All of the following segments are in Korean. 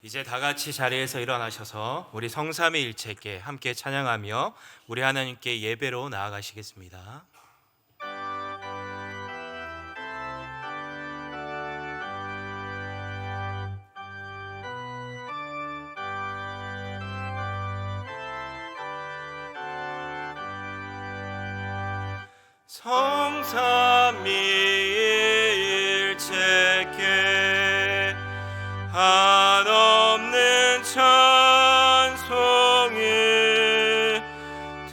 이제 다 같이 자리에서 일어나셔서 우리 성삼위일체께 함께 찬양하며 우리 하나님께 예배로 나아가시겠습니다. 성삼위일체께 한없는 찬송을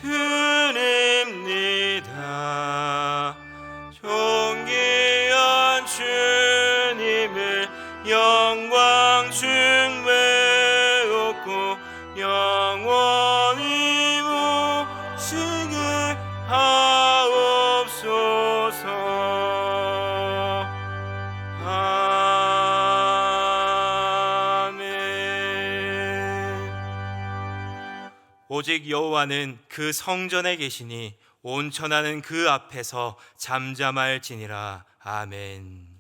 드립니다. 존귀한 주님을 영광 중매없고 영원히 모시게 하옵소서. 오직 여호와는 그 성전에 계시니 온 천하는 그 앞에서 잠잠할지니라. 아멘.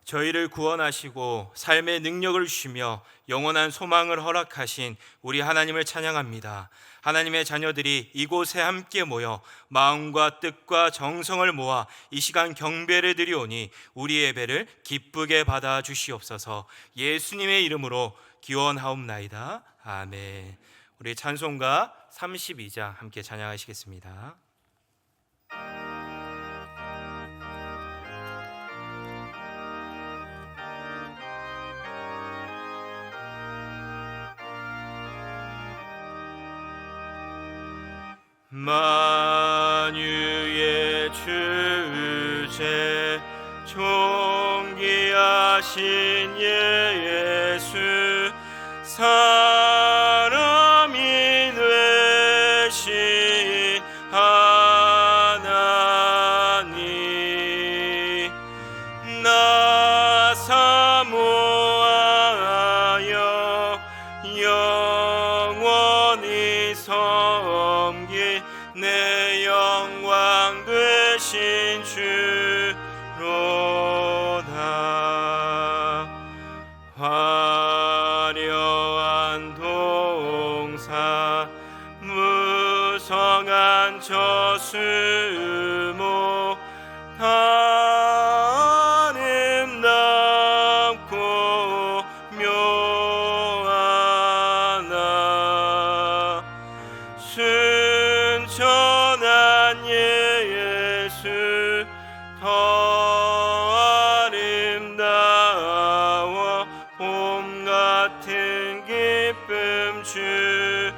저희를 구원하시고 삶의 능력을 주시며 영원한 소망을 허락하신 우리 하나님을 찬양합니다. 하나님의 자녀들이 이곳에 함께 모여 마음과 뜻과 정성을 모아 이 시간 경배를 드리오니 우리 예배를 기쁘게 받아 주시옵소서. 예수님의 이름으로 기원하옵나이다. 아멘. 우리 찬송가 32장 함께 찬양하시겠습니다. 만유의 주제 존귀하신 예수 사람이 되신 하나님 나 사모하여 영원히 섬기 내 영광 되신 주로다. 화려한 동산 무성한 저수목 아름답고 묘하나 순천한 예수 더 아름다워 봄 같은 기쁨 주시네.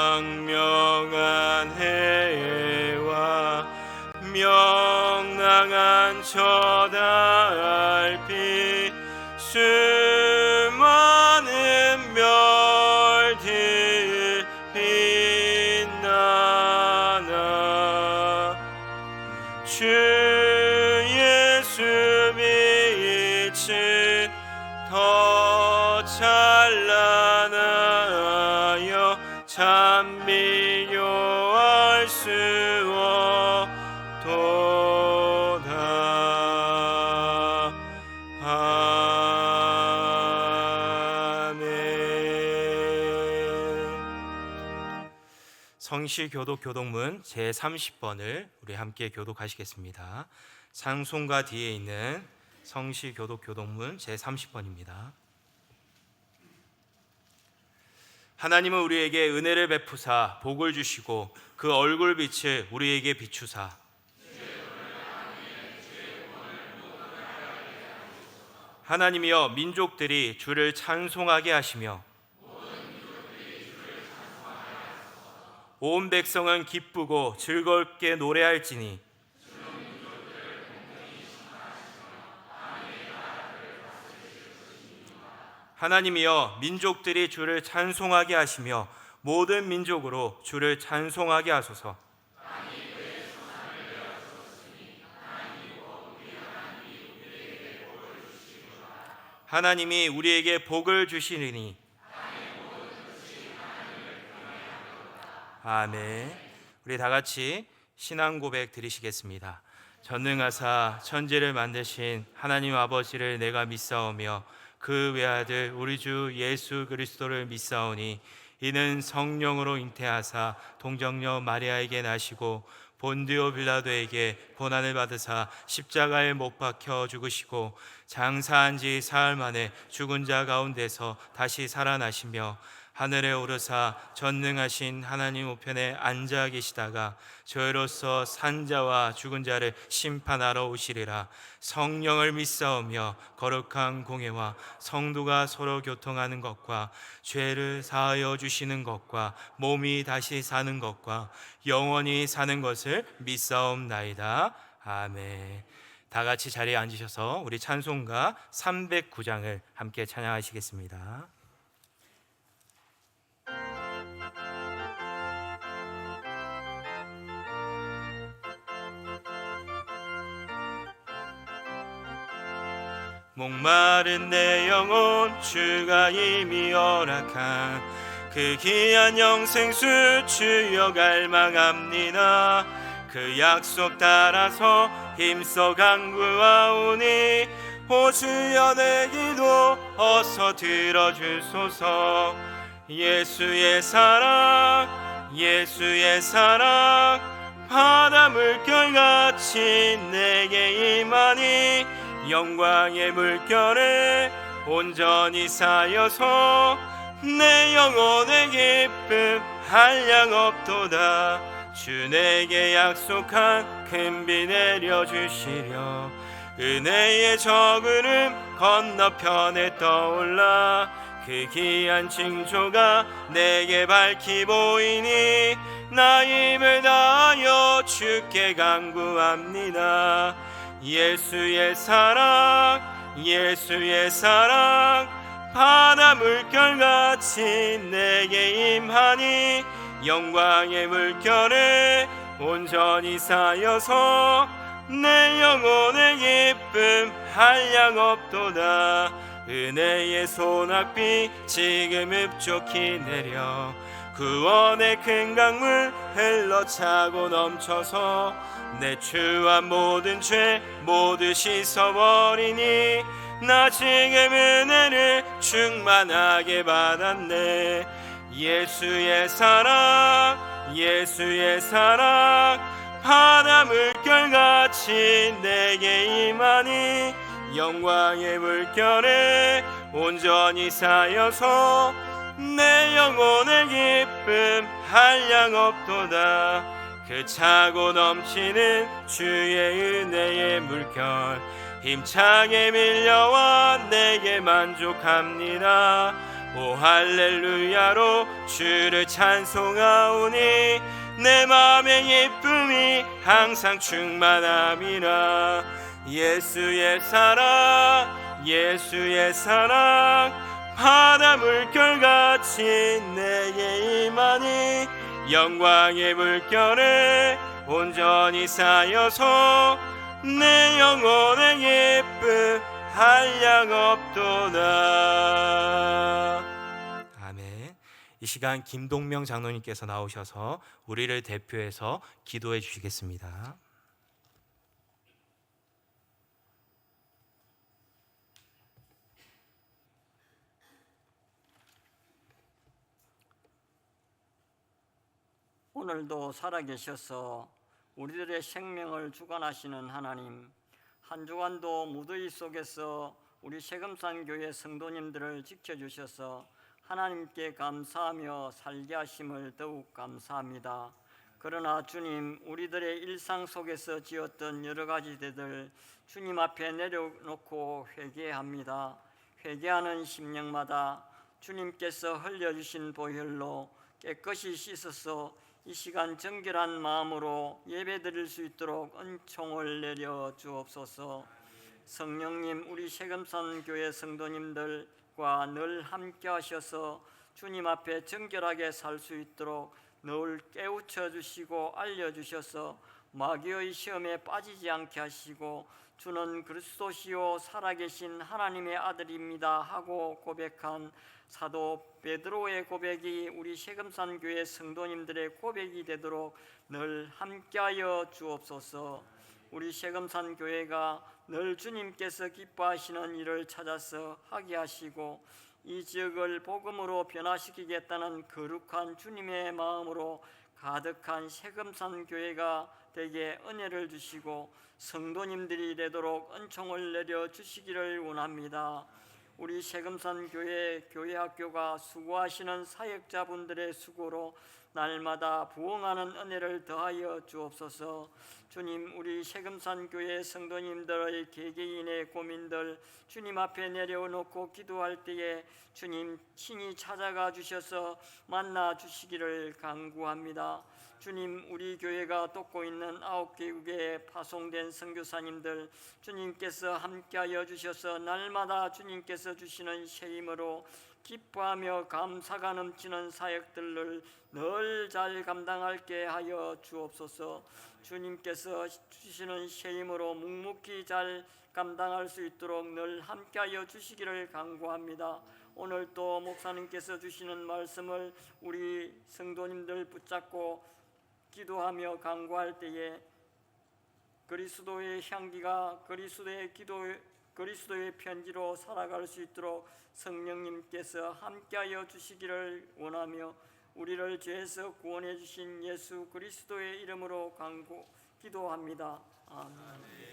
광명한 해와 명랑한 저 달빛 수많은 별들 빛나나 주 예수 빛은 더 찬란하여 참 비교할 수 없도다. 아멘. 성시교독 교독문 제30번을 우리 함께 교독하시겠습니다. 찬송가 뒤에 있는 성시교독 교독문 제30번입니다. 하나님은 우리에게 은혜를 베푸사 복을 주시고 그 얼굴빛을 우리에게 비추사 하나님이여 민족들이 주를 찬송하게 하시며 온 백성은 기쁘고 즐겁게 노래할지니 하나님이여, 민족들이 주를 찬송하게 하시며 모든 민족으로 주를 찬송하게 하소서. 하나님이 우리에게 복을 주시리니. 아멘. 우리 다 같이 신앙 고백 드리시겠습니다. 전능하사 천지를 만드신 하나님 아버지를 내가 믿사오며 그 외아들 우리 주 예수 그리스도를 믿사오니 이는 성령으로 잉태하사 동정녀 마리아에게 나시고 본디오 빌라도에게 고난을 받으사 십자가에 못 박혀 죽으시고 장사한 지 사흘 만에 죽은 자 가운데서 다시 살아나시며 하늘에 오르사 전능하신 하나님 우편에 앉아 계시다가 저희로서 산자와 죽은 자를 심판하러 오시리라. 성령을 믿사오며 거룩한 공회와 성도가 서로 교통하는 것과 죄를 사하여 주시는 것과 몸이 다시 사는 것과 영원히 사는 것을 믿사옵나이다. 아멘. 다 같이 자리에 앉으셔서 우리 찬송가 309장을 함께 찬양하시겠습니다. 목마른 내 영혼 주가 이미 허락한 그 귀한 영생수 주여 갈망합니다. 그 약속 따라서 힘써 간구하오니 오 주여 내 기도 어서 들어주소서. 예수의 사랑 예수의 사랑 바다 물결같이 내게 임하니 영광의 물결에 온전히 쌓여서 내 영혼의 기쁨 한량없도다. 주 내게 약속한 큰 비 내려주시려 은혜의 저그름 건너편에 떠올라 그 귀한 징조가 내게 밝히 보이니 나 힘을 다하여 주께 간구합니다. 예수의 사랑 예수의 사랑 바다 물결같이 내게 임하니 영광의 물결에 온전히 쌓여서 내 영혼의 기쁨 한량없도다. 은혜의 소낙비 지금 흡족히 내려 구원의 큰 강물 흘러차고 넘쳐서 내 추한 모든 죄 모두 씻어버리니 나 지금 은혜를 충만하게 받았네. 예수의 사랑 예수의 사랑 바다 물결같이 내게 임하니 영광의 물결에 온전히 쌓여서 내 영혼의 기쁨 한량없도다. 그 차고 넘치는 주의 은혜의 물결 힘차게 밀려와 내게 만족합니다. 오 할렐루야로 주를 찬송하오니 내 맘의 기쁨이 항상 충만함이라. 예수의 사랑 예수의 사랑 바다 물결같이 내게 임하니 영광의 물결에 온전히 쌓여서 내 영혼의 기쁨 한량없도다. 아멘. 이 시간 김동명 장로님께서 나오셔서 우리를 대표해서 기도해 주시겠습니다. 오늘도 살아계셔서 우리들의 생명을 주관하시는 하나님, 한 주간도 무더위 속에서 우리 세금산 교회 성도님들을 지켜주셔서 하나님께 감사하며 살게 하심을 더욱 감사합니다. 그러나 주님, 우리들의 일상 속에서 지었던 여러 가지 죄들 주님 앞에 내려놓고 회개합니다. 회개하는 심령마다 주님께서 흘려주신 보혈로 깨끗이 씻어서 이 시간 정결한 마음으로 예배드릴 수 있도록 은총을 내려 주옵소서. 성령님 우리 세금산 교회 성도님들과 늘 함께 하셔서 주님 앞에 정결하게 살 수 있도록 늘 깨우쳐 주시고 알려주셔서 마귀의 시험에 빠지지 않게 하시고 주는 그리스도시요 살아계신 하나님의 아들입니다 하고 고백한 사도 베드로의 고백이 우리 세금산 교회 성도님들의 고백이 되도록 늘 함께하여 주옵소서. 우리 세금산 교회가 늘 주님께서 기뻐하시는 일을 찾아서 하게 하시고 이 지역을 복음으로 변화시키겠다는 거룩한 주님의 마음으로 가득한 세금산 교회가 되게 은혜를 주시고 성도님들이 되도록 은총을 내려 주시기를 원합니다. 우리 세금산 교회 학교가 수고하시는 사역자분들의 수고로 날마다 부흥하는 은혜를 더하여 주옵소서. 주님 우리 세금산 교회 성도님들의 개개인의 고민들 주님 앞에 내려놓고 기도할 때에 주님 친히 찾아가 주셔서 만나 주시기를 간구합니다. 주님 우리 교회가 돕고 있는 9개국에 파송된 선교사님들 주님께서 함께하여 주셔서 날마다 주님께서 주시는 새 힘으로 기뻐하며 감사가 넘치는 사역들을 늘 잘 감당하게 하여 주옵소서. 주님께서 주시는 새 힘으로 묵묵히 잘 감당할 수 있도록 늘 함께하여 주시기를 간구합니다. 오늘 또 목사님께서 주시는 말씀을 우리 성도님들 붙잡고 기도하며 간구할 때에 그리스도의 향기가 그리스도의 편지로 살아갈 수 있도록 성령님께서 함께하여 주시기를 원하며 우리를 죄에서 구원해 주신 예수 그리스도의 이름으로 기도합니다. 아멘.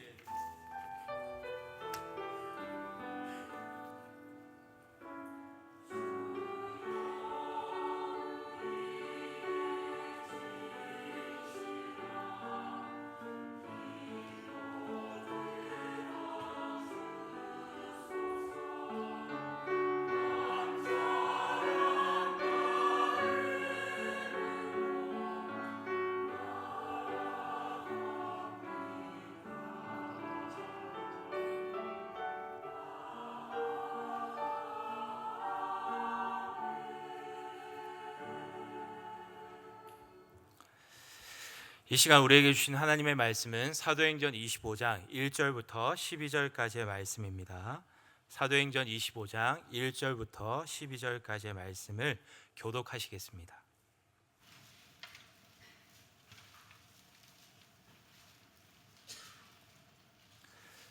이 시간 우리에게 주신 하나님의 말씀은 사도행전 25장 1절부터 12절까지의 말씀입니다. 사도행전 25장 1절부터 12절까지의 말씀을 교독하시겠습니다.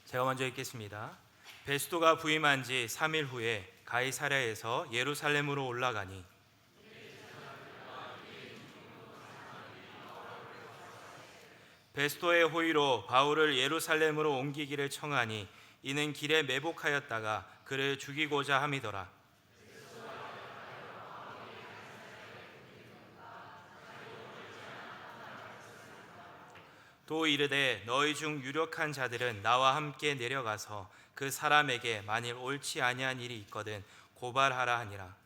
제가 먼저 읽겠습니다. 베스도가 부임한 지 3일 후에 가이사랴에서 예루살렘으로 올라가니 베스도의 호의로 바울을 예루살렘으로 옮기기를 청하니 이는 길에 매복하였다가 그를 죽이고자 함이더라. 또 이르되 너희 중 유력한 자들은 나와 함께 내려가서 그 사람에게 만일 옳지 아니한 일이 있거든 고발하라 하니라.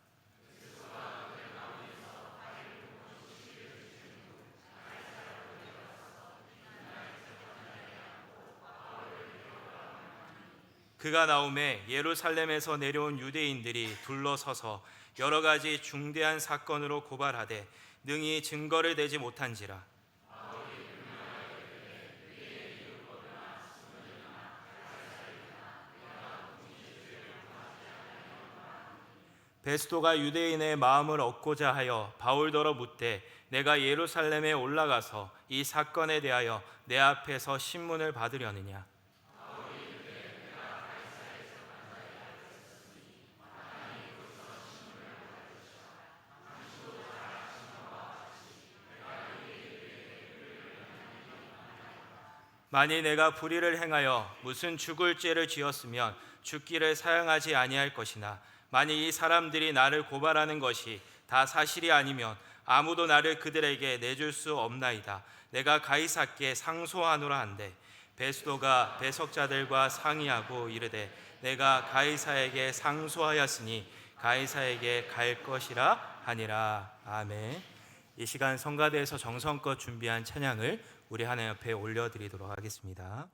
그가 나오매 예루살렘에서 내려온 유대인들이 둘러서서 여러 가지 중대한 사건으로 고발하되 능히 증거를 대지 못한지라. 베스도가 유대인의 마음을 얻고자 하여 바울더러 묻되 내가 예루살렘에 올라가서 이 사건에 대하여 내 앞에서 신문을 받으려느냐. 만일 내가 불의를 행하여 무슨 죽을 죄를 지었으면 죽기를 사양하지 아니할 것이나 만일 이 사람들이 나를 고발하는 것이 다 사실이 아니면 아무도 나를 그들에게 내줄 수 없나이다. 내가 가이사께 상소하노라 한대 베스도가 배석자들과 상의하고 이르되 내가 가이사에게 상소하였으니 가이사에게 갈 것이라 하니라. 아멘. 이 시간 성가대에서 정성껏 준비한 찬양을 우리 하나님 앞에 올려드리도록 하겠습니다.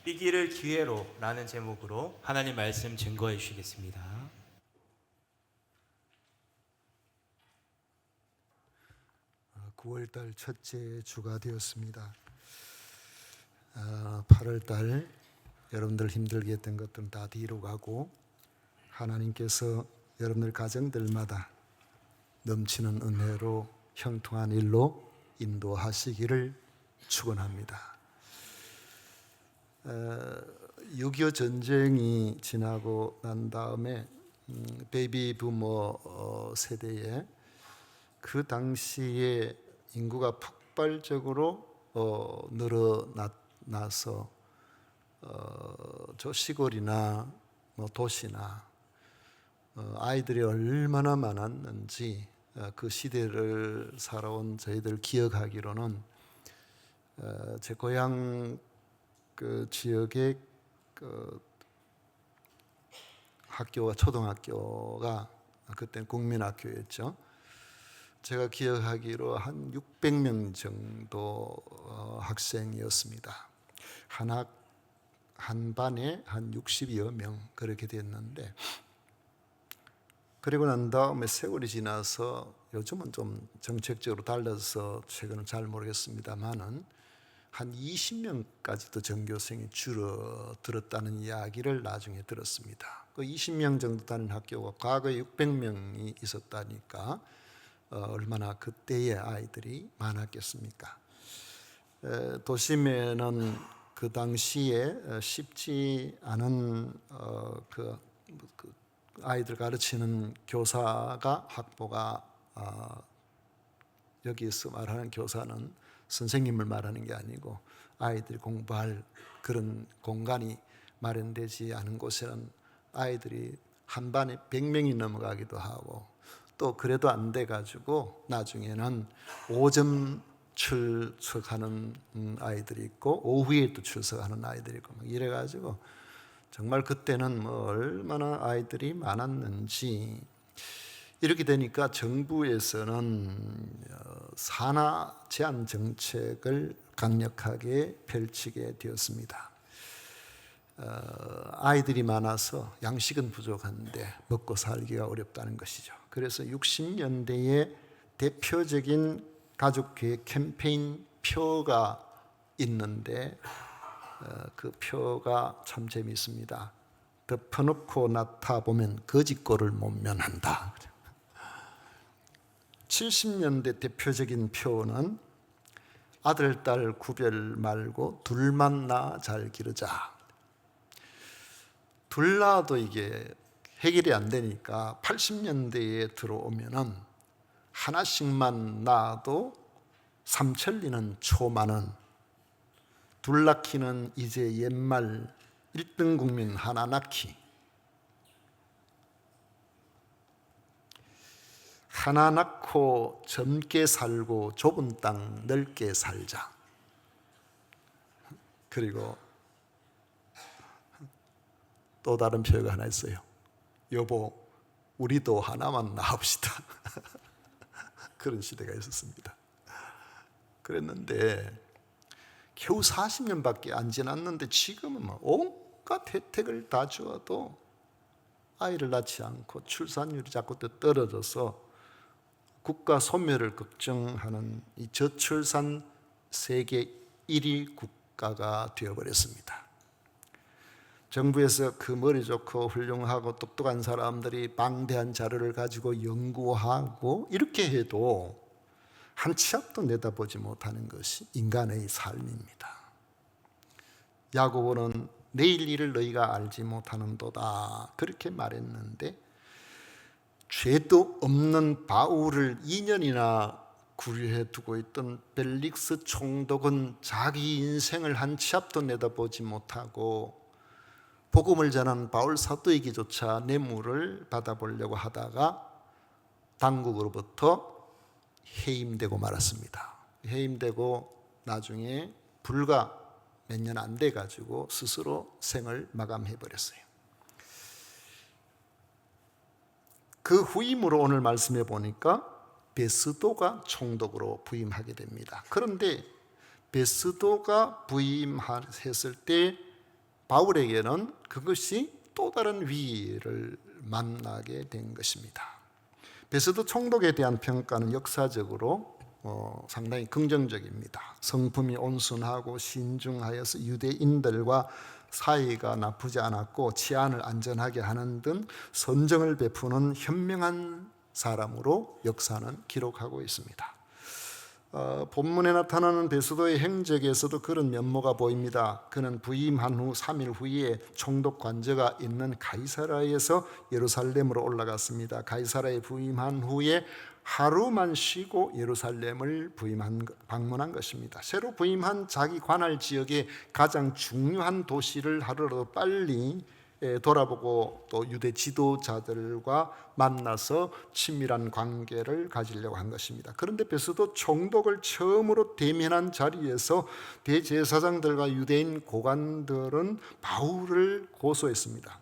위기를 기회로 라는 제목으로 하나님 말씀 증거해 주시겠습니다. 9월달 첫째 주가 되었습니다. 8월달 여러분들 힘들게 했던 것들은 다 뒤로 가고 하나님께서 여러분들 가정들마다 넘치는 은혜로 형통한 일로 인도하시기를 축원합니다. 6.25 전쟁이 지나고 난 다음에 베이비 부머 세대에 그 당시에 인구가 폭발적으로 늘어나서 저 시골이나 도시나 아이들이 얼마나 많았는지 그 시대를 살아온 저희들 기억하기로는 제 고향 그 지역의 그 학교가 초등학교가 그때는 국민학교였죠. 제가 기억하기로 한 600명 정도 학생이었습니다. 한 반에 한 60여 명 그렇게 됐는데, 그리고 난 다음에 세월이 지나서 요즘은 좀 정책적으로 달라서 최근은 잘 모르겠습니다만은 한 20명까지도 전교생이 줄어들었다는 이야기를 나중에 들었습니다. 그 20명 정도 다니는 학교가 과거에 600명이 있었다니까 얼마나 그때의 아이들이 많았겠습니까? 도심에는 그 당시에 쉽지 않은 그 아이들 가르치는 교사가 학부가 여기서 말하는 교사는 선생님을 말하는 게 아니고 아이들이 공부할 그런 공간이 마련되지 않은 곳에는 아이들이 한 반에 100명이 넘어가기도 하고, 또 그래도 안 돼가지고 나중에는 오전 출석하는 아이들이 있고 오후에 또 출석하는 아이들이 있고 이래가지고 정말 그때는 얼마나 아이들이 많았는지. 이렇게 되니까 정부에서는 산하 제한 정책을 강력하게 펼치게 되었습니다. 아이들이 많아서 양식은 부족한데 먹고 살기가 어렵다는 것이죠. 그래서 60년대에 대표적인 가족계획 캠페인 표가 있는데 그 표가 참 재미있습니다. 덮어놓고 나타보면 거짓골을 못 면한다. 70년대 대표적인 표는 아들, 딸 구별 말고 둘만 낳아 잘 기르자. 둘 낳아도 이게 해결이 안 되니까 80년대에 들어오면은 하나씩만 낳아도 삼천리는 초만원, 둘 낳기는 이제 옛말 1등 국민 하나 낳기. 하나 낳고 젊게 살고 좁은 땅 넓게 살자. 그리고 또 다른 표가 하나 있어요. 여보, 우리도 하나만 낳읍시다. 그런 시대가 있었습니다. 그랬는데 겨우 40년밖에 안 지났는데 지금은 온갖 혜택을 다 주어도 아이를 낳지 않고 출산율이 자꾸 또 떨어져서 국가 소멸을 걱정하는 이 저출산 세계 1위 국가가 되어버렸습니다. 정부에서 그 머리 좋고 훌륭하고 똑똑한 사람들이 방대한 자료를 가지고 연구하고 이렇게 해도 한 치 앞도 내다보지 못하는 것이 인간의 삶입니다. 야고보는 내일 일을 너희가 알지 못하는도다 그렇게 말했는데, 죄도 없는 바울을 2년이나 구류해 두고 있던 벨릭스 총독은 자기 인생을 한 치 앞도 내다보지 못하고 복음을 전한 바울 사도에게조차 뇌물을 받아보려고 하다가 당국으로부터 해임되고 말았습니다. 해임되고 나중에 불과 몇 년 안 돼가지고 스스로 생을 마감해버렸어요. 그 후임으로 오늘 말씀해 보니까 베스도가 총독으로 부임하게 됩니다. 그런데 베스도가 부임했을 때 바울에게는 그것이 또 다른 위기를 만나게 된 것입니다. 베스도 총독에 대한 평가는 역사적으로 상당히 긍정적입니다. 성품이 온순하고 신중하여서 유대인들과 사이가 나쁘지 않았고 치안을 안전하게 하는 등 선정을 베푸는 현명한 사람으로 역사는 기록하고 있습니다. 본문에 나타나는 베스도의 행적에서도 그런 면모가 보입니다. 그는 부임한 후 3일 후에 총독 관저가 있는 가이사라에서 예루살렘으로 올라갔습니다. 가이사라에 부임한 후에 하루만 쉬고 예루살렘을 방문한 것입니다. 새로 부임한 자기 관할 지역의 가장 중요한 도시를 하루라도 빨리 돌아보고 또 유대 지도자들과 만나서 친밀한 관계를 가지려고 한 것입니다. 그런데 베스도 총독을 처음으로 대면한 자리에서 대제사장들과 유대인 고관들은 바울을 고소했습니다.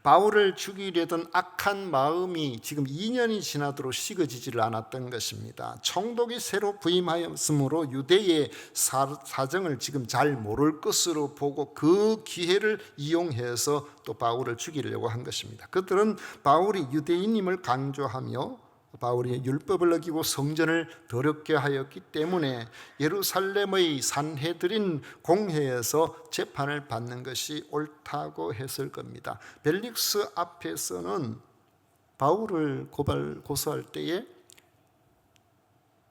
바울을 죽이려던 악한 마음이 지금 2년이 지나도록 식어지지를 않았던 것입니다. 총독이 새로 부임하였으므로 유대의 사정을 지금 잘 모를 것으로 보고 그 기회를 이용해서 또 바울을 죽이려고 한 것입니다. 그들은 바울이 유대인임을 강조하며 바울이 율법을 어기고 성전을 더럽게 하였기 때문에 예루살렘의 산헤드린 공회에서 재판을 받는 것이 옳다고 했을 겁니다. 벨릭스 앞에서는 바울을 고소할 때에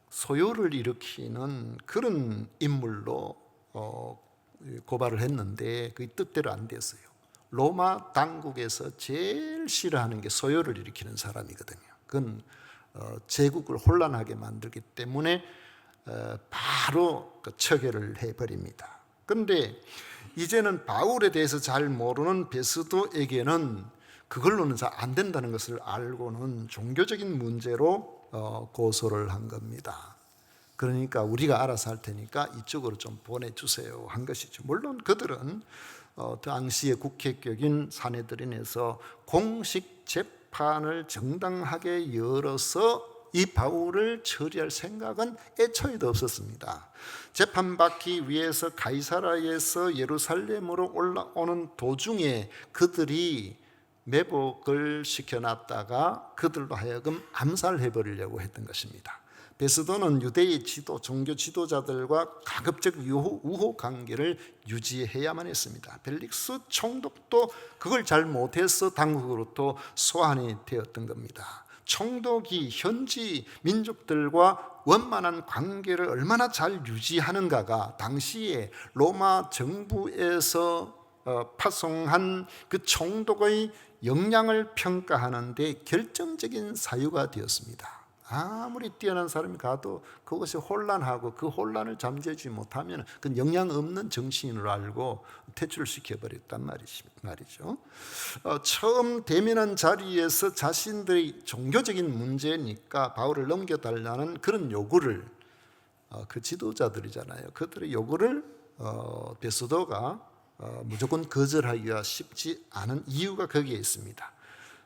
소요를 일으키는 그런 인물로 고발을 했는데 그 뜻대로 안 됐어요. 로마 당국에서 제일 싫어하는 게 소요를 일으키는 사람이거든요. 그건 제국을 혼란하게 만들기 때문에 바로 처결을 해버립니다. 그런데 이제는 바울에 대해서 잘 모르는 베스도에게는 그걸로는 잘 안 된다는 것을 알고는 종교적인 문제로 고소를 한 겁니다. 그러니까 우리가 알아서 할 테니까 이쪽으로 좀 보내주세요 한 것이죠. 물론 그들은 당시의 국회격인 사내들인에서 공식 재판을 정당하게 열어서 이 바울을 처리할 생각은 애초에도 없었습니다. 재판받기 위해서 가이사라에서 예루살렘으로 올라오는 도중에 그들이 매복을 시켜놨다가 그들로 하여금 암살해버리려고 했던 것입니다. 베스도는 유대의 종교 지도자들과 가급적 우호 관계를 유지해야만 했습니다. 벨릭스 총독도 그걸 잘 못해서 당국으로부터 소환이 되었던 겁니다. 총독이 현지 민족들과 원만한 관계를 얼마나 잘 유지하는가가 당시에 로마 정부에서 파송한 그 총독의 역량을 평가하는 데 결정적인 사유가 되었습니다. 아무리 뛰어난 사람이 가도 그것이 혼란하고 그 혼란을 잠재우지 못하면 그건 영양 없는 정치인으로 알고 퇴출시켜버렸단 말이죠. 처음 대면한 자리에서 자신들의 종교적인 문제니까 바울을 넘겨달라는 그런 요구를 그 지도자들이잖아요. 그들의 요구를 베스도가 무조건 거절하기가 쉽지 않은 이유가 거기에 있습니다.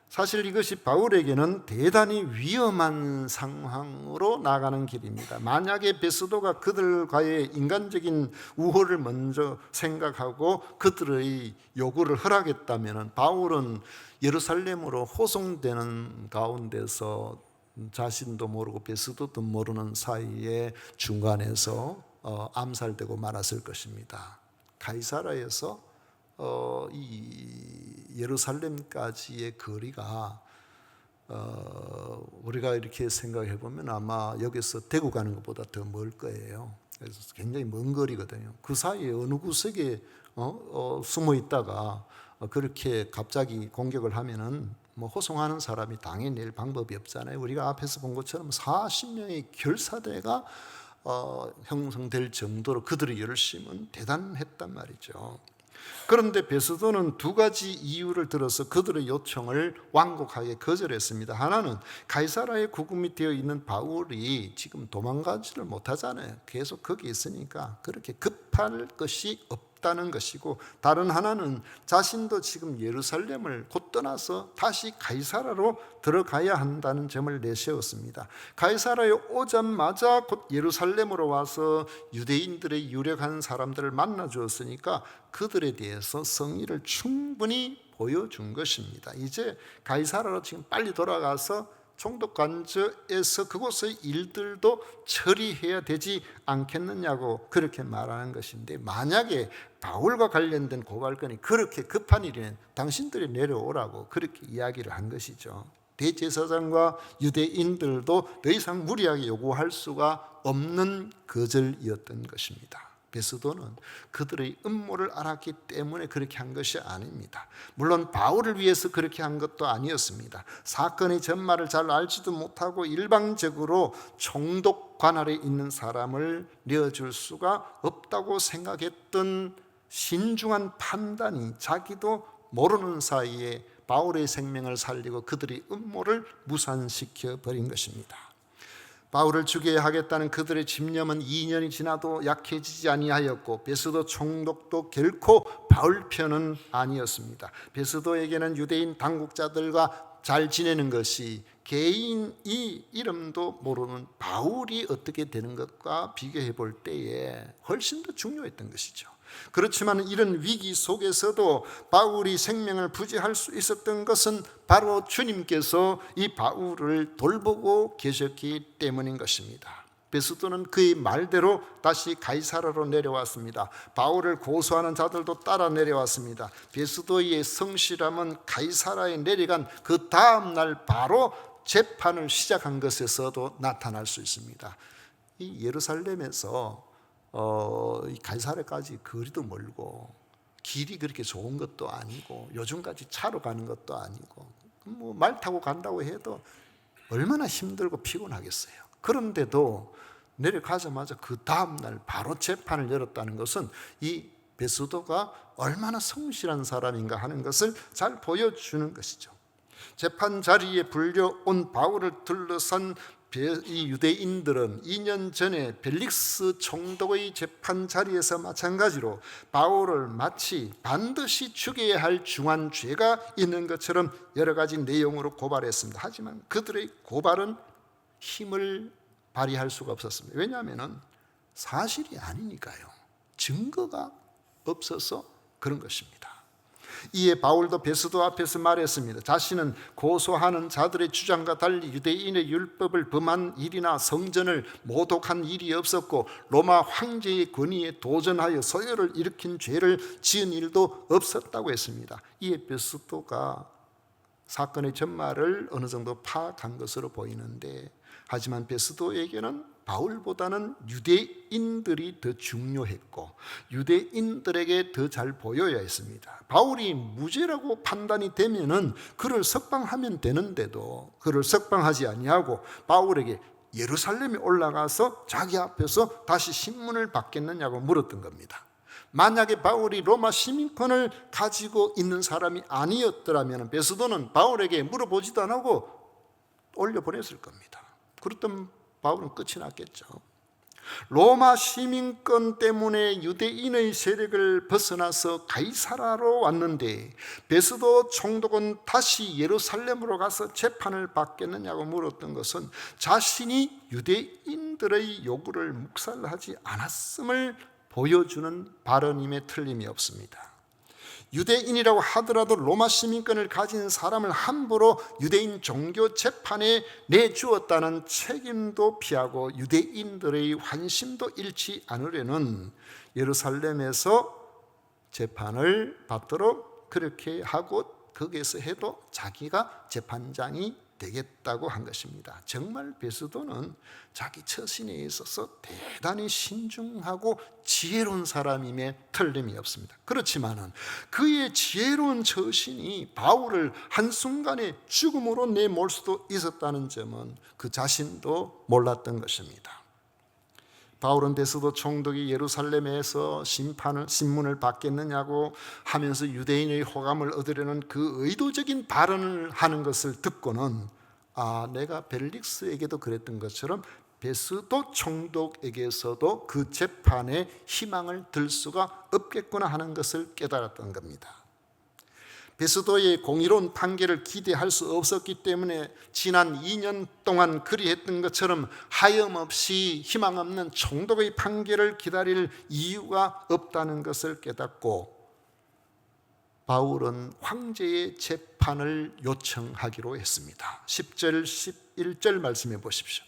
사실 이것이 바울에게는 대단히 위험한 상황으로 나가는 길입니다. 만약에 베스도가 그들과의 인간적인 우호를 먼저 생각하고 그들의 요구를 허락했다면 바울은 예루살렘으로 호송되는 가운데서 자신도 모르고 베스도도 모르는 사이에 중간에서 암살되고 말았을 것입니다. 가이사라에서 이 예루살렘까지의 거리가 우리가 이렇게 생각해 보면 아마 여기서 대구 가는 것보다 더 멀 거예요. 그래서 굉장히 먼 거리거든요. 그 사이에 어느 구석에 숨어 있다가 그렇게 갑자기 공격을 하면은 뭐 호송하는 사람이 당연히 낼 방법이 없잖아요. 우리가 앞에서 본 것처럼 40명의 결사대가 형성될 정도로 그들의 열심은 대단했단 말이죠. 그런데 베스도는 두 가지 이유를 들어서 그들의 요청을 완곡하게 거절했습니다. 하나는 가이사라에 구금이 되어 있는 바울이 지금 도망가지를 못하잖아요. 계속 거기 있으니까 그렇게 급할 것이 없다. 없다는 것이고, 다른 하나는 자신도 지금 예루살렘을 곧 떠나서 다시 가이사라로 들어가야 한다는 점을 내세웠습니다. 가이사라에 오자마자 곧 예루살렘으로 와서 유대인들의 유력한 사람들을 만나 주었으니까 그들에 대해서 성의를 충분히 보여준 것입니다. 이제 가이사라로 지금 빨리 돌아가서 총독관저에서 그곳의 일들도 처리해야 되지 않겠느냐고 그렇게 말하는 것인데, 만약에 바울과 관련된 고발건이 그렇게 급한 일이면 당신들이 내려오라고 그렇게 이야기를 한 것이죠. 대제사장과 유대인들도 더 이상 무리하게 요구할 수가 없는 거절이었던 것입니다. 베스도는 그들의 음모를 알았기 때문에 그렇게 한 것이 아닙니다. 물론 바울을 위해서 그렇게 한 것도 아니었습니다. 사건의 전말을 잘 알지도 못하고 일방적으로 총독 관할에 있는 사람을 내어줄 수가 없다고 생각했던 신중한 판단이 자기도 모르는 사이에 바울의 생명을 살리고 그들의 음모를 무산시켜 버린 것입니다. 바울을 죽여야 하겠다는 그들의 집념은 2년이 지나도 약해지지 아니하였고, 베스도 총독도 결코 바울 편은 아니었습니다. 베스도에게는 유대인 당국자들과 잘 지내는 것이 개인이 이름도 모르는 바울이 어떻게 되는 것과 비교해 볼 때에 훨씬 더 중요했던 것이죠. 그렇지만 이런 위기 속에서도 바울이 생명을 부지할 수 있었던 것은 바로 주님께서 이 바울을 돌보고 계셨기 때문인 것입니다. 베스도는 그의 말대로 다시 가이사라로 내려왔습니다. 바울을 고소하는 자들도 따라 내려왔습니다. 베스도의 성실함은 가이사라에 내려간 그 다음 날 바로 재판을 시작한 것에서도 나타날 수 있습니다. 이 예루살렘에서 이 가이사랴까지 거리도 멀고 길이 그렇게 좋은 것도 아니고 요즘까지 차로 가는 것도 아니고 뭐 말 타고 간다고 해도 얼마나 힘들고 피곤하겠어요. 그런데도 내려가자마자 그 다음날 바로 재판을 열었다는 것은 이 베스도가 얼마나 성실한 사람인가 하는 것을 잘 보여주는 것이죠. 재판 자리에 불려온 바울을 둘러싼 이 유대인들은 2년 전에 벨릭스 총독의 재판 자리에서 마찬가지로 바울을 마치 반드시 죽여야 할 중한 죄가 있는 것처럼 여러 가지 내용으로 고발했습니다. 하지만 그들의 고발은 힘을 발휘할 수가 없었습니다. 왜냐하면 사실이 아니니까요. 증거가 없어서 그런 것입니다. 이에 바울도 베스도 앞에서 말했습니다. 자신은 고소하는 자들의 주장과 달리 유대인의 율법을 범한 일이나 성전을 모독한 일이 없었고 로마 황제의 권위에 도전하여 소요를 일으킨 죄를 지은 일도 없었다고 했습니다. 이에 베스도가 사건의 전말을 어느 정도 파악한 것으로 보이는데, 하지만 베스도에게는 바울보다는 유대인들이 더 중요했고 유대인들에게 더 잘 보여야 했습니다. 바울이 무죄라고 판단이 되면은 그를 석방하면 되는데도 그를 석방하지 아니하고 바울에게 예루살렘에 올라가서 자기 앞에서 다시 신문을 받겠느냐고 물었던 겁니다. 만약에 바울이 로마 시민권을 가지고 있는 사람이 아니었더라면 베스도는 바울에게 물어보지도 안 하고 올려보냈을 겁니다. 그렇다면 바울은 끝이 났겠죠. 로마 시민권 때문에 유대인의 세력을 벗어나서 가이사라로 왔는데 베스도 총독은 다시 예루살렘으로 가서 재판을 받겠느냐고 물었던 것은 자신이 유대인들의 요구를 묵살하지 않았음을 보여주는 발언임에 틀림이 없습니다. 유대인이라고 하더라도 로마 시민권을 가진 사람을 함부로 유대인 종교 재판에 내주었다는 책임도 피하고 유대인들의 환심도 잃지 않으려는 예루살렘에서 재판을 받도록 그렇게 하고 거기에서 해도 자기가 재판장이 되겠다고 한 것입니다. 정말 베스도는 자기 처신에 있어서 대단히 신중하고 지혜로운 사람임에 틀림이 없습니다. 그렇지만은 그의 지혜로운 처신이 바울을 한순간에 죽음으로 내몰 수도 있었다는 점은 그 자신도 몰랐던 것입니다. 바울은 베스도 총독이 예루살렘에서 신문을 받겠느냐고 하면서 유대인의 호감을 얻으려는 그 의도적인 발언을 하는 것을 듣고는 내가 벨릭스에게도 그랬던 것처럼 베스도 총독에게서도 그 재판에 희망을 들 수가 없겠구나 하는 것을 깨달았던 겁니다. 베스도의 공의로운 판결을 기대할 수 없었기 때문에 지난 2년 동안 그리했던 것처럼 하염없이 희망 없는 총독의 판결을 기다릴 이유가 없다는 것을 깨닫고 바울은 황제의 재판을 요청하기로 했습니다. 10절 11절 말씀해 보십시오.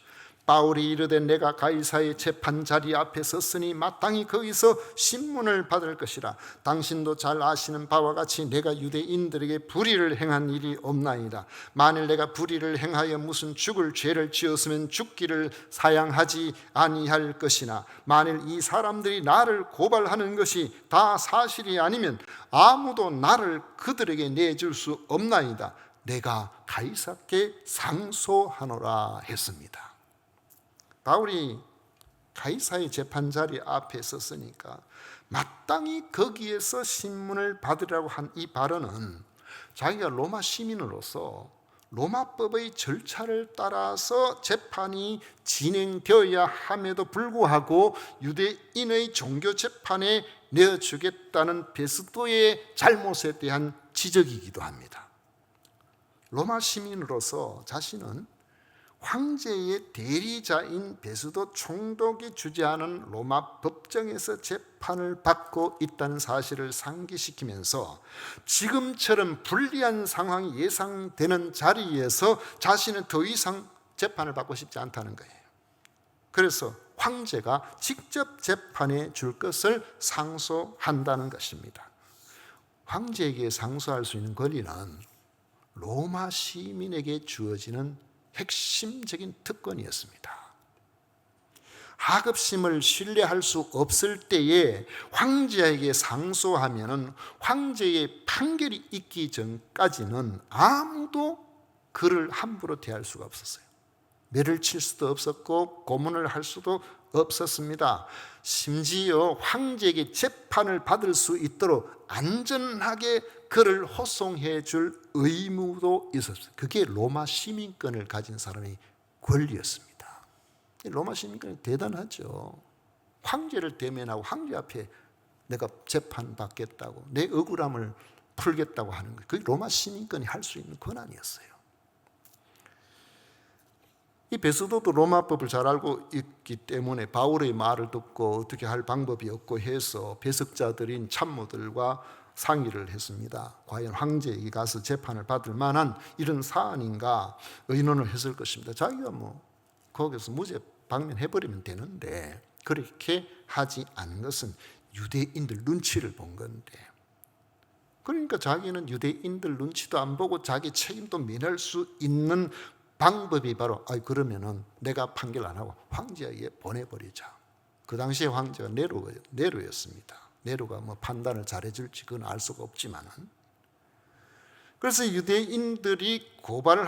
바울이 이르되 내가 가이사의 재판 자리 앞에 섰으니 마땅히 거기서 신문을 받을 것이라. 당신도 잘 아시는 바와 같이 내가 유대인들에게 불의를 행한 일이 없나이다. 만일 내가 불의를 행하여 무슨 죽을 죄를 지었으면 죽기를 사양하지 아니할 것이나 만일 이 사람들이 나를 고발하는 것이 다 사실이 아니면 아무도 나를 그들에게 내줄 수 없나이다. 내가 가이사께 상소하노라 했습니다. 바울이 가이사의 재판 자리 앞에 섰으니까 마땅히 거기에서 신문을 받으라고 한 이 발언은 자기가 로마 시민으로서 로마법의 절차를 따라서 재판이 진행되어야 함에도 불구하고 유대인의 종교 재판에 내어주겠다는 베스도의 잘못에 대한 지적이기도 합니다. 로마 시민으로서 자신은 황제의 대리자인 베스도 총독이 주재하는 로마 법정에서 재판을 받고 있다는 사실을 상기시키면서 지금처럼 불리한 상황이 예상되는 자리에서 자신은 더 이상 재판을 받고 싶지 않다는 거예요. 그래서 황제가 직접 재판해 줄 것을 상소한다는 것입니다. 황제에게 상소할 수 있는 권리는 로마 시민에게 주어지는 핵심적인 특권이었습니다. 하급심을 신뢰할 수 없을 때에 황제에게 상소하면 황제의 판결이 있기 전까지는 아무도 그를 함부로 대할 수가 없었어요. 매를 칠 수도 없었고 고문을 할 수도 없었습니다. 심지어 황제에게 재판을 받을 수 있도록 안전하게 그를 호송해 줄 의무도 있었어요. 그게 로마 시민권을 가진 사람의 권리였습니다. 로마 시민권이 대단하죠. 황제를 대면하고 황제 앞에 내가 재판받겠다고 내 억울함을 풀겠다고 하는 거예요. 그게 로마 시민권이 할 수 있는 권한이었어요. 이 베스도도 로마법을 잘 알고 있기 때문에 바울의 말을 듣고 어떻게 할 방법이 없고 해서 배석자들인 참모들과 상의를 했습니다. 과연 황제에게 가서 재판을 받을 만한 이런 사안인가 의논을 했을 것입니다. 자기가 거기서 무죄 방면해버리면 되는데 그렇게 하지 않은 것은 유대인들 눈치를 본 건데, 그러니까 자기는 유대인들 눈치도 안 보고 자기 책임도 면할 수 있는 방법이 바로 그러면은 내가 판결 안 하고 황제에게 보내버리자. 그 당시에 황제가 네로였습니다. 네로가 판단을 잘해줄지 그건 알 수가 없지만은, 그래서 유대인들이 고발을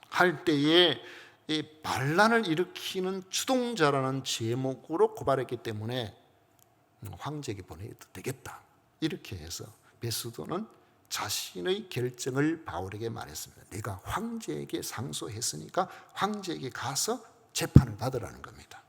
할 때에 이 반란을 일으키는 주동자라는 제목으로 고발했기 때문에 황제에게 보내도 되겠다. 이렇게 해서 베스도는 자신의 결정을 바울에게 말했습니다. 내가 황제에게 상소했으니까 황제에게 가서 재판을 받으라는 겁니다.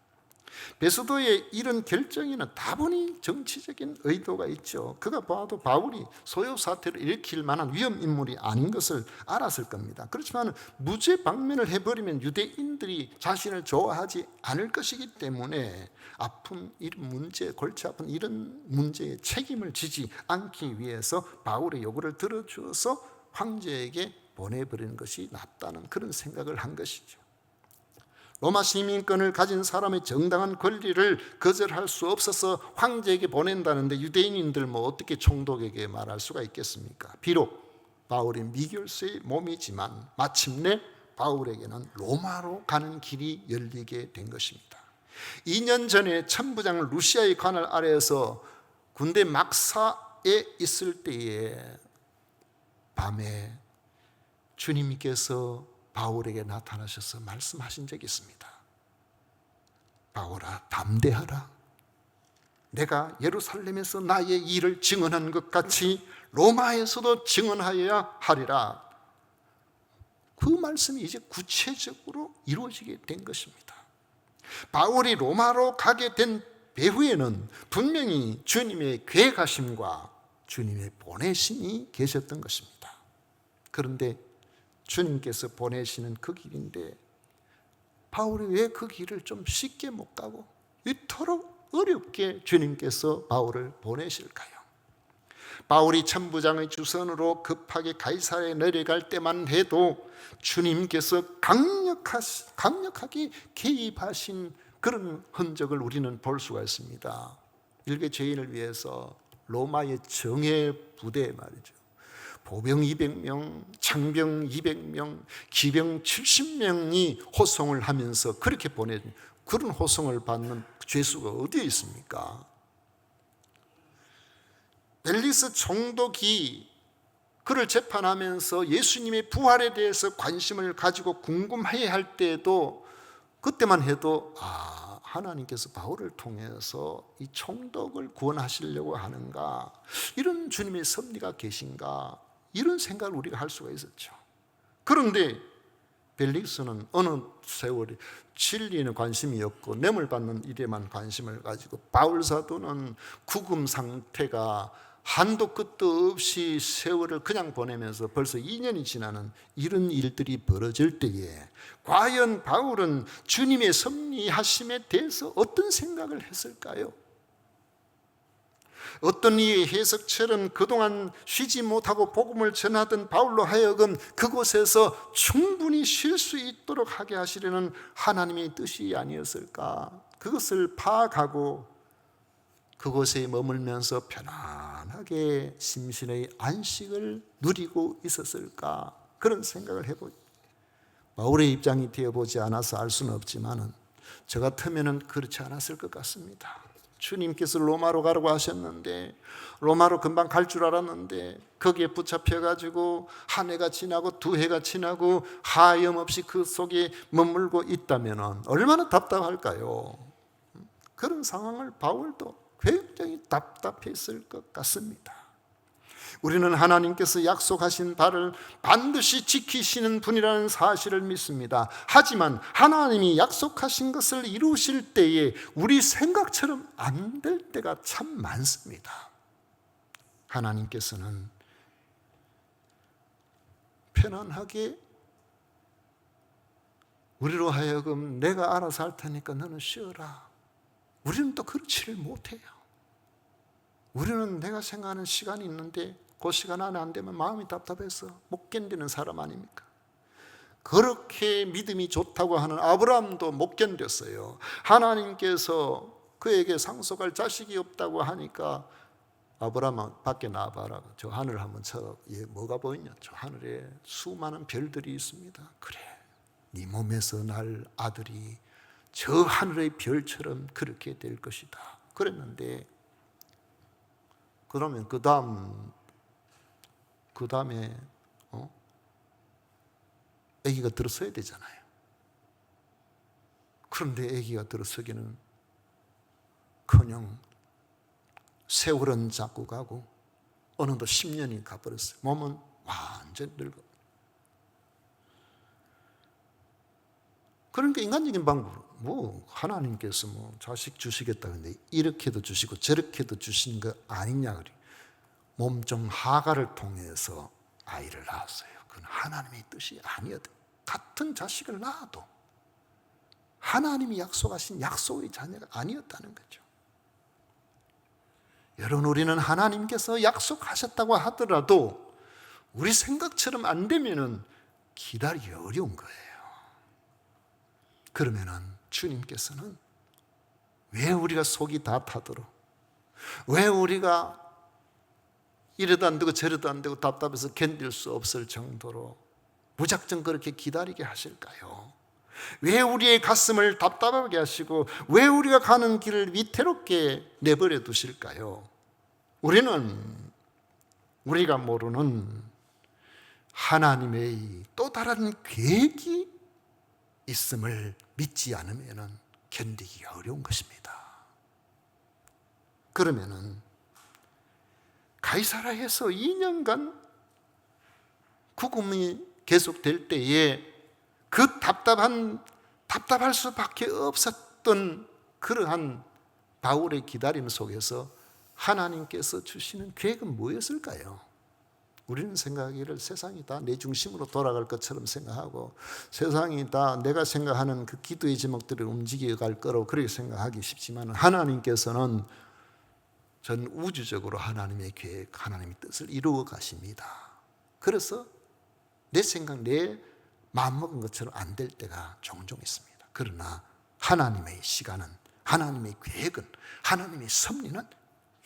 베스도의 이런 결정에는 다분히 정치적인 의도가 있죠. 그가 봐도 바울이 소요 사태를 일으킬 만한 위험 인물이 아닌 것을 알았을 겁니다. 그렇지만 무죄 방면을 해버리면 유대인들이 자신을 좋아하지 않을 것이기 때문에 아픈 이런 문제, 골치 아픈 이런 문제에 책임을 지지 않기 위해서 바울의 요구를 들어주어서 황제에게 보내버리는 것이 낫다는 그런 생각을 한 것이죠. 로마 시민권을 가진 사람의 정당한 권리를 거절할 수 없어서 황제에게 보낸다는데 유대인들 어떻게 총독에게 말할 수가 있겠습니까? 비록 바울이 미결소의 몸이지만 마침내 바울에게는 로마로 가는 길이 열리게 된 것입니다. 2년 전에 천부장 루시아의 관할 아래에서 군대 막사에 있을 때에 밤에 주님께서 바울에게 나타나셔서 말씀하신 적이 있습니다. 바울아, 담대하라. 내가 예루살렘에서 나의 일을 증언한 것 같이 로마에서도 증언하여야 하리라. 그 말씀이 이제 구체적으로 이루어지게 된 것입니다. 바울이 로마로 가게 된 배후에는 분명히 주님의 계획하심과 주님의 보내심이 계셨던 것입니다. 그런데 주님께서 보내시는 그 길인데 바울이 왜 그 길을 좀 쉽게 못 가고 이토록 어렵게 주님께서 바울을 보내실까요? 바울이 천부장의 주선으로 급하게 가이사랴에 내려갈 때만 해도 주님께서 강력하게 개입하신 그런 흔적을 우리는 볼 수가 있습니다. 일개 죄인을 위해서 로마의 정예 부대 말이죠. 보병 200명, 창병 200명, 기병 70명이 호송을 하면서 그렇게 보내준 그런 호송을 받는 죄수가 어디에 있습니까? 벨리스 총독이 그를 재판하면서 예수님의 부활에 대해서 관심을 가지고 궁금해할 때에도 그때만 해도 하나님께서 바울을 통해서 이 총독을 구원하시려고 하는가, 이런 주님의 섭리가 계신가, 이런 생각을 우리가 할 수가 있었죠. 그런데 벨릭스는 어느 세월에 진리에는 관심이 없고 뇌물받는 일에만 관심을 가지고 바울 사도는 구금 상태가 한도 끝도 없이 세월을 그냥 보내면서 벌써 2년이 지나는 이런 일들이 벌어질 때에 과연 바울은 주님의 섭리하심에 대해서 어떤 생각을 했을까요? 어떤 이의 해석처럼 그동안 쉬지 못하고 복음을 전하던 바울로 하여금 그곳에서 충분히 쉴 수 있도록 하게 하시려는 하나님의 뜻이 아니었을까? 그것을 파악하고 그곳에 머물면서 편안하게 심신의 안식을 누리고 있었을까? 그런 생각을 해보죠. 바울의 입장이 되어보지 않아서 알 수는 없지만 저 같으면 그렇지 않았을 것 같습니다. 주님께서 로마로 가라고 하셨는데 로마로 금방 갈 줄 알았는데 거기에 붙잡혀가지고 한 해가 지나고 두 해가 지나고 하염없이 그 속에 머물고 있다면 얼마나 답답할까요? 그런 상황을 바울도 굉장히 답답했을 것 같습니다. 우리는 하나님께서 약속하신 바를 반드시 지키시는 분이라는 사실을 믿습니다. 하지만 하나님이 약속하신 것을 이루실 때에 우리 생각처럼 안 될 때가 참 많습니다. 하나님께서는 편안하게 우리로 하여금 내가 알아서 할 테니까 너는 쉬어라. 우리는 또 그렇지를 못해요. 우리는 내가 생각하는 시간이 있는데 그 시간 안에 안 되면 마음이 답답해서 못 견디는 사람 아닙니까? 그렇게 믿음이 좋다고 하는 아브라함도 못 견뎠어요. 하나님께서 그에게 상속할 자식이 없다고 하니까 아브라함아 밖에 나와봐라. 저 하늘 한번 쳐. 뭐가 보이냐? 저 하늘에 수많은 별들이 있습니다. 그래, 네 몸에서 날 아들이 저 하늘의 별처럼 그렇게 될 것이다. 그랬는데 그러면 그 다음에 아기가 들어서야 되잖아요. 그런데 아기가 들어서기는 커녕 세월은 자꾸 가고 어느덧 10년이 가버렸어요. 몸은 완전 늙어. 그러니까 인간적인 방법으로 하나님께서 자식 주시겠다는데 이렇게도 주시고 저렇게도 주신 거 아니냐 그래. 몸종 하가를 통해서 아이를 낳았어요. 그건 하나님의 뜻이 아니었대. 같은 자식을 낳아도 하나님이 약속하신 약속의 자녀가 아니었다는 거죠. 여러분, 우리는 하나님께서 약속하셨다고 하더라도 우리 생각처럼 안 되면은 기다리기 어려운 거예요. 그러면은 주님께서는 왜 우리가 속이 다 타도록, 왜 우리가 이래도 안 되고 저래도 안 되고 답답해서 견딜 수 없을 정도로 무작정 그렇게 기다리게 하실까요? 왜 우리의 가슴을 답답하게 하시고 왜 우리가 가는 길을 위태롭게 내버려 두실까요? 우리는 우리가 모르는 하나님의 또 다른 계획이 있음을 믿지 않으면 견디기가 어려운 것입니다. 그러면은 가이사랴에서 2년간 구금이 계속될 때에 그 답답할 수밖에 있었던 그러한 바울의 기다림 속에서 하나님께서 주시는 계획은 뭐였을까요? 우리는 생각하기를 세상이 다 내 중심으로 돌아갈 것처럼 생각하고 세상이 다 내가 생각하는 그 기도의 제목들을 움직여 갈 거라고 그렇게 생각하기 쉽지만 하나님께서는 전 우주적으로 하나님의 계획, 하나님의 뜻을 이루어 가십니다. 그래서 내 생각, 내 마음먹은 것처럼 안 될 때가 종종 있습니다. 그러나 하나님의 시간은, 하나님의 계획은, 하나님의 섭리는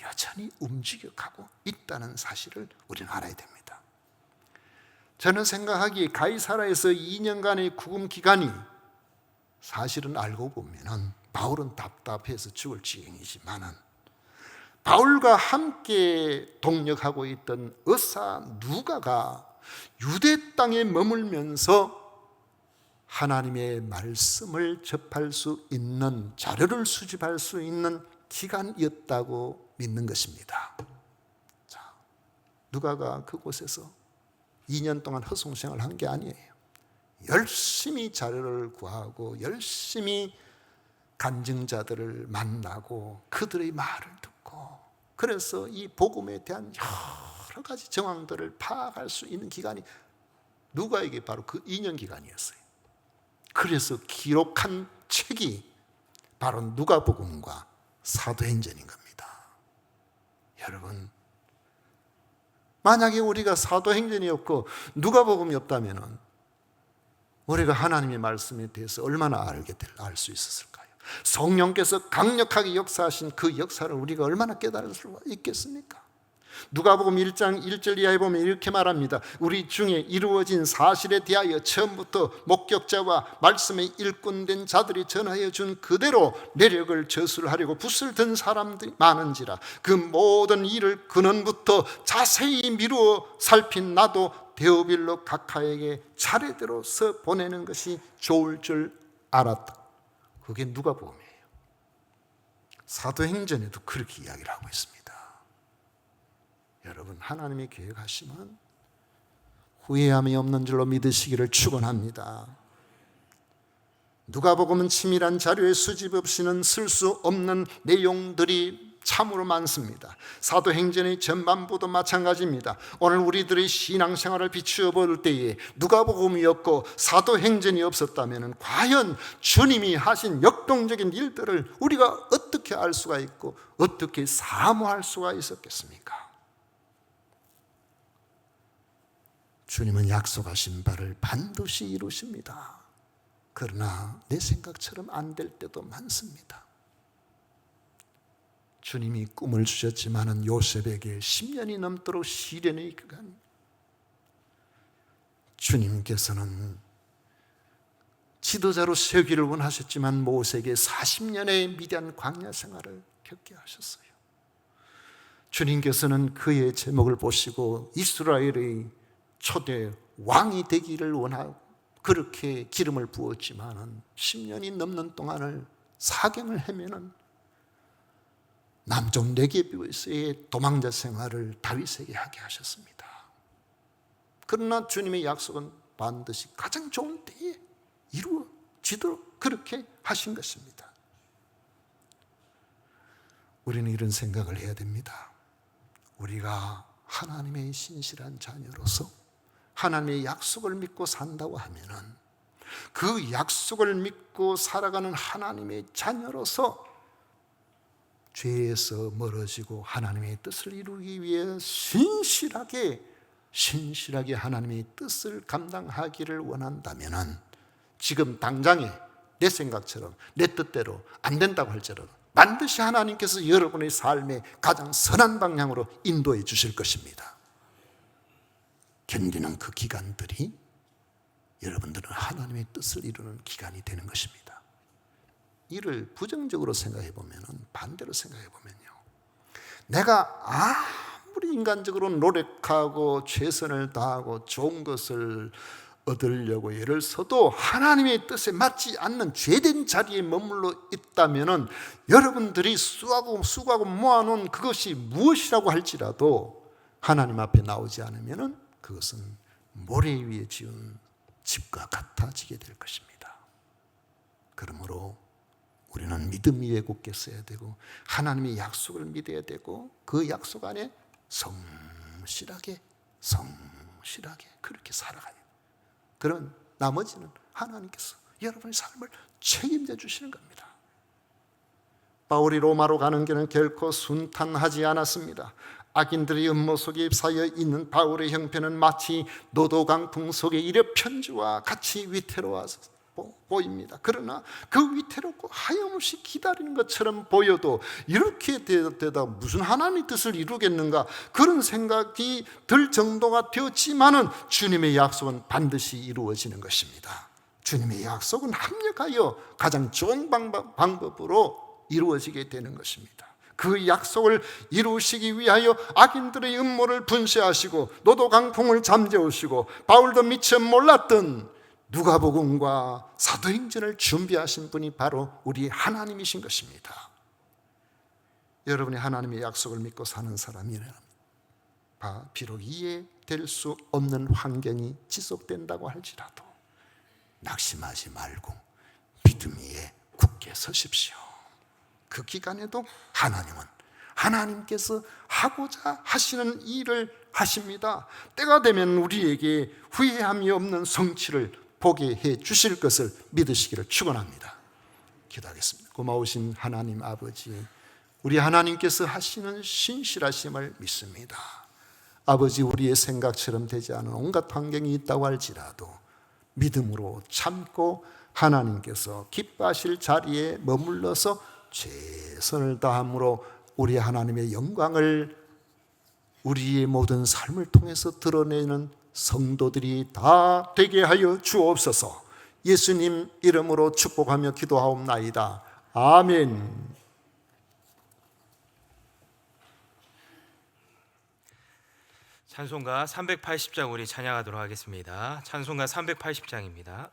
여전히 움직여가고 있다는 사실을 우리는 알아야 됩니다. 저는 생각하기에 가이사라에서 2년간의 구금 기간이 사실은 알고 보면 바울은 답답해서 죽을 지경이지만은 바울과 함께 동역하고 있던 의사 누가가 유대 땅에 머물면서 하나님의 말씀을 접할 수 있는, 자료를 수집할 수 있는 기간이었다고 믿는 것입니다. 자, 누가가 그곳에서 2년 동안 허송생활을 한 게 아니에요. 열심히 자료를 구하고 열심히 간증자들을 만나고 그들의 말을 듣고, 그래서 이 복음에 대한 여러 가지 정황들을 파악할 수 있는 기간이 누가에게 바로 그 2년 기간이었어요. 그래서 기록한 책이 바로 누가복음과 사도행전인 겁니다. 여러분, 만약에 우리가 사도행전이 없고 누가복음이 없다면 우리가 하나님의 말씀에 대해서 얼마나 알 수 있었을까요? 성령께서 강력하게 역사하신 그 역사를 우리가 얼마나 깨달을 수 있겠습니까? 누가복음 1장 1절 이하에 보면 이렇게 말합니다. 우리 중에 이루어진 사실에 대하여 처음부터 목격자와 말씀에 일꾼된 자들이 전하여 준 그대로 내력을 저술하려고 붓을 든 사람들이 많은지라 그 모든 일을 근원부터 자세히 미루어 살핀 나도 데오빌로 각하에게 차례대로 써 보내는 것이 좋을 줄 알았다. 그게 누가복음이에요. 사도행전에도 그렇게 이야기를 하고 있습니다. 여러분, 하나님이 계획하시면 후회함이 없는 줄로 믿으시기를 축원합니다. 누가복음은 치밀한 자료의 수집 없이는 쓸 수 없는 내용들이 참으로 많습니다. 사도행전의 전반부도 마찬가지입니다. 오늘 우리들의 신앙생활을 비추어 볼 때에 누가복음이 없고 사도행전이 없었다면 과연 주님이 하신 역동적인 일들을 우리가 어떻게 알 수가 있고 어떻게 사모할 수가 있었겠습니까? 주님은 약속하신 바를 반드시 이루십니다. 그러나 내 생각처럼 안 될 때도 많습니다. 주님이 꿈을 주셨지만은 요셉에게 10년이 넘도록 시련의 기간, 주님께서는 지도자로 세우기를 원하셨지만 모세에게 40년의 미디안 광야 생활을 겪게 하셨어요. 주님께서는 그의 제목을 보시고 이스라엘의 초대 왕이 되기를 원하고 그렇게 기름을 부었지만 10년이 넘는 동안을 사경을 헤매는 남쪽 네게비에서의 도망자 생활을 다윗에게 하게 하셨습니다. 그러나 주님의 약속은 반드시 가장 좋은 때에 이루어지도록 그렇게 하신 것입니다. 우리는 이런 생각을 해야 됩니다. 우리가 하나님의 신실한 자녀로서 하나님의 약속을 믿고 산다고 하면은 그 약속을 믿고 살아가는 하나님의 자녀로서 죄에서 멀어지고 하나님의 뜻을 이루기 위해 신실하게 하나님의 뜻을 감당하기를 원한다면은 지금 당장에 내 생각처럼 내 뜻대로 안 된다고 할지라도 반드시 하나님께서 여러분의 삶의 가장 선한 방향으로 인도해 주실 것입니다. 견디는 그 기간들이 여러분들은 하나님의 뜻을 이루는 기간이 되는 것입니다. 이를 부정적으로 생각해 보면, 반대로 생각해 보면요, 내가 아무리 인간적으로 노력하고 최선을 다하고 좋은 것을 얻으려고 애를 써도 하나님의 뜻에 맞지 않는 죄된 자리에 머물러 있다면 여러분들이 수고하고 모아놓은 그것이 무엇이라고 할지라도 하나님 앞에 나오지 않으면 그것은 모래 위에 지은 집과 같아지게 될 것입니다. 그러므로 우리는 믿음 위에 굳게 서야 되고 하나님의 약속을 믿어야 되고 그 약속 안에 성실하게 그렇게 살아가요. 그런 나머지는 하나님께서 여러분의 삶을 책임져 주시는 겁니다. 바울이 로마로 가는 길은 결코 순탄하지 않았습니다. 악인들의 음모 속에 휩싸여 있는 바울의 형편은 마치 노도강풍 속에 이래 편지와 같이 위태로워서 보입니다. 그러나 그 위태롭고 하염없이 기다리는 것처럼 보여도 이렇게 되다 무슨 하나님의 뜻을 이루겠는가 그런 생각이 들 정도가 되었지만은 주님의 약속은 반드시 이루어지는 것입니다. 주님의 약속은 합력하여 가장 좋은 방법으로 이루어지게 되는 것입니다. 그 약속을 이루시기 위하여 악인들의 음모를 분쇄하시고 노도강풍을 잠재우시고 바울도 미처 몰랐던 누가복음과 사도행전을 준비하신 분이 바로 우리 하나님이신 것입니다. 여러분이 하나님의 약속을 믿고 사는 사람이라면 비록 이해될 수 없는 환경이 지속된다고 할지라도 낙심하지 말고 믿음 위에 굳게 서십시오. 그 기간에도 하나님은 하나님께서 하고자 하시는 일을 하십니다. 때가 되면 우리에게 후회함이 없는 성취를 보게 해 주실 것을 믿으시기를 축원합니다. 기도하겠습니다. 고마우신 하나님 아버지, 우리 하나님께서 하시는 신실하심을 믿습니다. 아버지, 우리의 생각처럼 되지 않은 온갖 환경이 있다고 할지라도 믿음으로 참고 하나님께서 기뻐하실 자리에 머물러서 최선을 다함으로 우리 하나님의 영광을 우리의 모든 삶을 통해서 드러내는 성도들이 다 되게 하여 주옵소서. 예수님 이름으로 축복하며 기도하옵나이다. 아멘. 찬송가 380장 우리 찬양하도록 하겠습니다. 찬송가 380장입니다.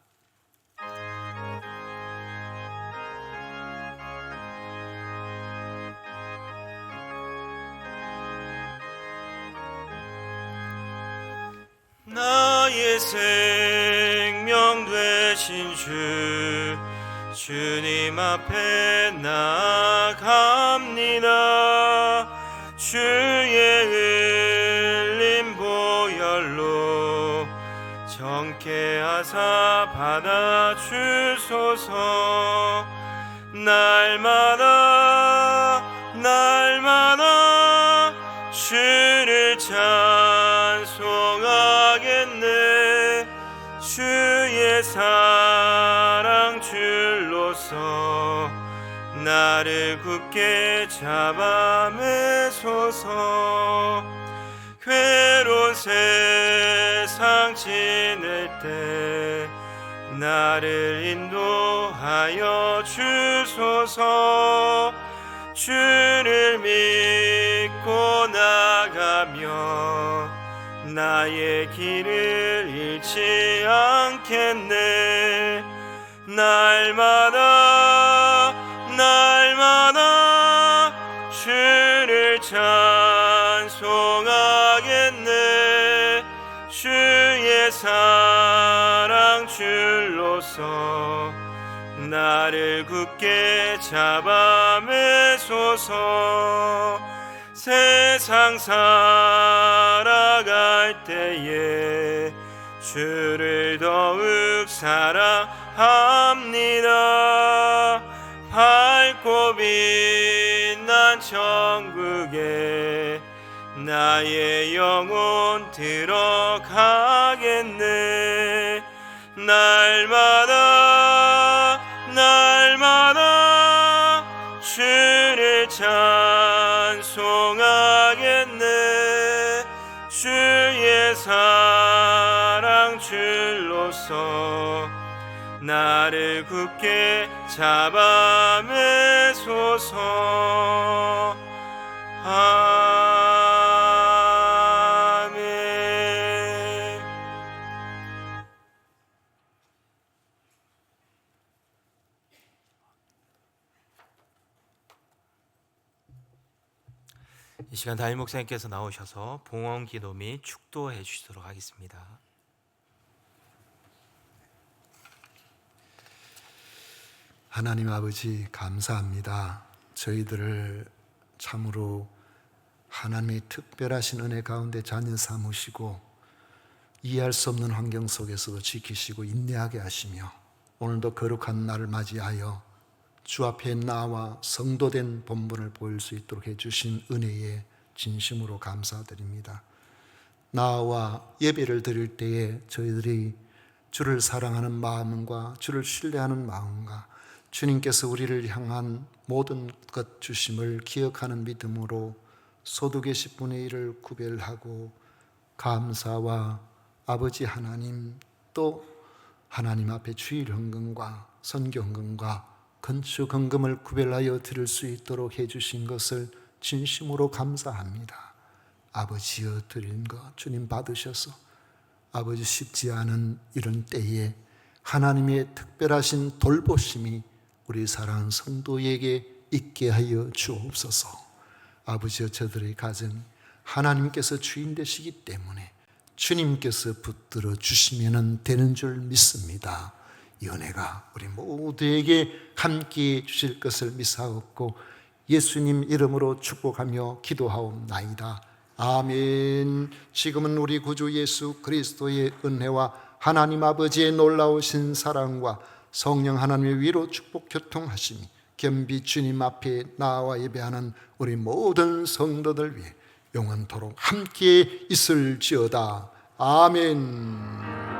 나의 생명 되신 주님 앞에 나아갑니다. 주의 흘린 보혈로 정케하사 받아주소서. 날마다 주를 찬송하겠네. 주의 사랑 줄로서 나를 굳게 잡아매소서. 괴로운 세상 지낼 때 나를 인도하여 주소서. 주를 믿고 나가며 나의 길을 잃지 않겠네. 날마다 주를 찬송하겠네. 주의 사랑 줄로서 나를 굳게 잡아매소서. 세상 살아갈 때에 주를 더욱 사랑합니다. 밝고 빛난 천국에 나의 영혼 들어가겠네. 날마다 주를 찬송하겠네. 주의 사랑 줄로서 나를 굳게 잡아매소서. 아멘. 이 시간 담임 목사님께서 나오셔서 봉헌 기도 및 축도해 주시도록 하겠습니다. 하나님 아버지 감사합니다. 저희들을 참으로 하나님의 특별하신 은혜 가운데 자녀 삼으시고 이해할 수 없는 환경 속에서도 지키시고 인내하게 하시며 오늘도 거룩한 날을 맞이하여 주 앞에 나와 성도된 본분을 보일 수 있도록 해주신 은혜에 진심으로 감사드립니다. 나와 예배를 드릴 때에 저희들이 주를 사랑하는 마음과 주를 신뢰하는 마음과 주님께서 우리를 향한 모든 것 주심을 기억하는 믿음으로 소득의 10분의 1을 구별하고 감사와 아버지 하나님 또 하나님 앞에 주일 헌금과 선교 헌금과 건축 헌금을 구별하여 드릴 수 있도록 해주신 것을 진심으로 감사합니다. 아버지여 드린 것 주님 받으셔서 아버지 쉽지 않은 이런 때에 하나님의 특별하신 돌보심이 우리 사랑하는 성도에게 있게 하여 주옵소서. 아버지여 저들의 가정 하나님께서 주인 되시기 때문에 주님께서 붙들어 주시면 되는 줄 믿습니다. 이 은혜가 우리 모두에게 함께 주실 것을 믿사옵고 예수님 이름으로 축복하며 기도하옵나이다. 아멘. 지금은 우리 구주 예수 그리스도의 은혜와 하나님 아버지의 놀라우신 사랑과 성령 하나님의 위로 축복 교통하심이 겸비 주님 앞에 나와 예배하는 우리 모든 성도들 위해 영원토록 함께 있을지어다. 아멘.